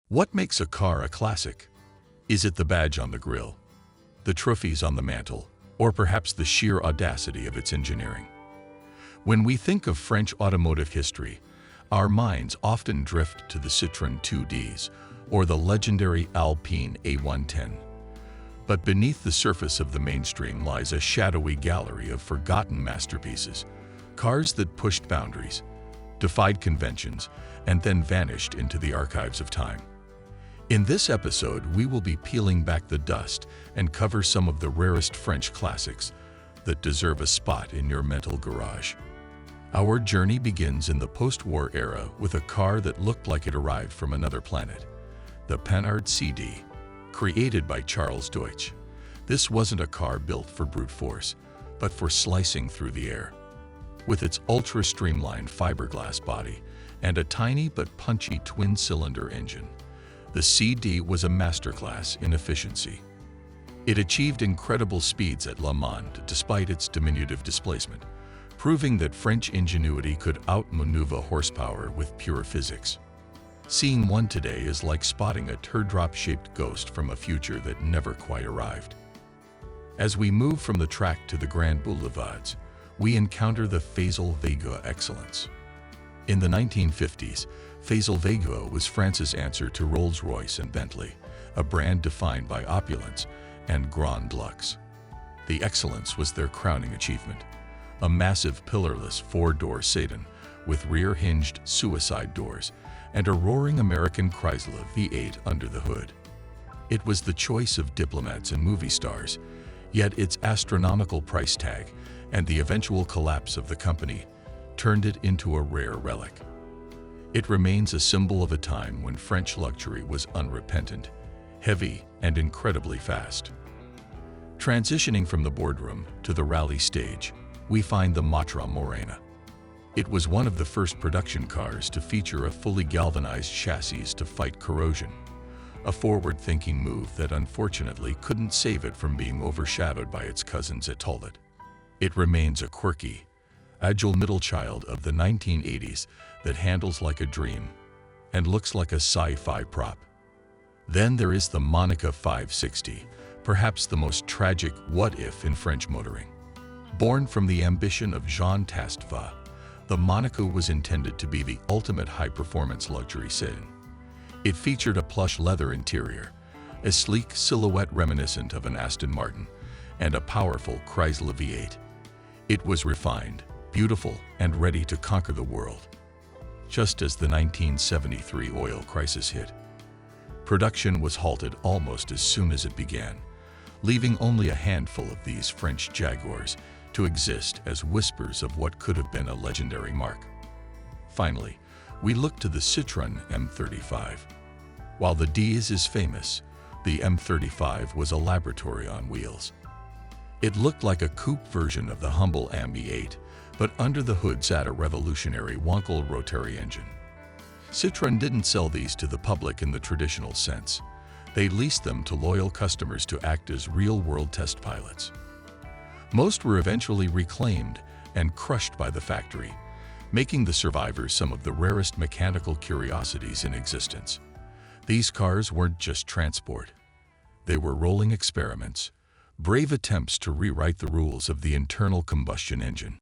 What makes a car a classic? Is it the badge on the grille, the trophies on the mantle, or perhaps the sheer audacity of its engineering? When we think of French automotive history, our minds often drift to the Citroën 2Ds or the legendary Alpine A110. But beneath the surface of the mainstream lies a shadowy gallery of forgotten masterpieces, cars that pushed boundaries, defied conventions, and then vanished into the archives of time. In this episode, we will be peeling back the dust and cover some of the rarest French classics that deserve a spot in your mental garage. Our journey begins in the post-war era with a car that looked like it arrived from another planet, the Panhard CD, created by Charles Deutsch. This wasn't a car built for brute force, but for slicing through the air. With its ultra-streamlined fiberglass body and a tiny but punchy twin-cylinder engine, the CD was a masterclass in efficiency. It achieved incredible speeds at Le Mans despite its diminutive displacement, proving that French ingenuity could outmaneuver horsepower with pure physics. Seeing one today is like spotting a teardrop-shaped ghost from a future that never quite arrived. As we move from the track to the grand boulevards, we encounter the Facel Vega Excellence. In the 1950s, Facel Vega was France's answer to Rolls-Royce and Bentley, a brand defined by opulence and grand luxe. The Excellence was their crowning achievement, a massive pillarless four-door sedan with rear-hinged suicide doors and a roaring American Chrysler V8 under the hood. It was the choice of diplomats and movie stars, yet its astronomical price tag and the eventual collapse of the company turned it into a rare relic. It remains a symbol of a time when French luxury was unrepentant, heavy, and incredibly fast. Transitioning from the boardroom to the rally stage, we find the Matra Murena. It was one of the first production cars to feature a fully galvanized chassis to fight corrosion, a forward-thinking move that unfortunately couldn't save it from being overshadowed by its cousins at Toulouse. It remains a quirky, agile middle child of the 1980s that handles like a dream and looks like a sci-fi prop. Then there is the Monaco 560, perhaps the most tragic what-if in French motoring. Born from the ambition of Jean Tasteva, the Monaco was intended to be the ultimate high-performance luxury sedan. It featured a plush leather interior, a sleek silhouette reminiscent of an Aston Martin, and a powerful Chrysler V8. It was refined, beautiful, and ready to conquer the world. Just as the 1973 oil crisis hit, production was halted almost as soon as it began, leaving only a handful of these French Jaguars to exist as whispers of what could have been a legendary marque. Finally, we look to the Citroën M35. While the D is famous, the M35 was a laboratory on wheels. It looked like a coupe version of the humble ME8, but under the hood sat a revolutionary Wankel rotary engine. Citroën didn't sell these to the public in the traditional sense. They leased them to loyal customers to act as real-world test pilots. Most were eventually reclaimed and crushed by the factory, making the survivors some of the rarest mechanical curiosities in existence. These cars weren't just transport. They were rolling experiments, brave attempts to rewrite the rules of the internal combustion engine.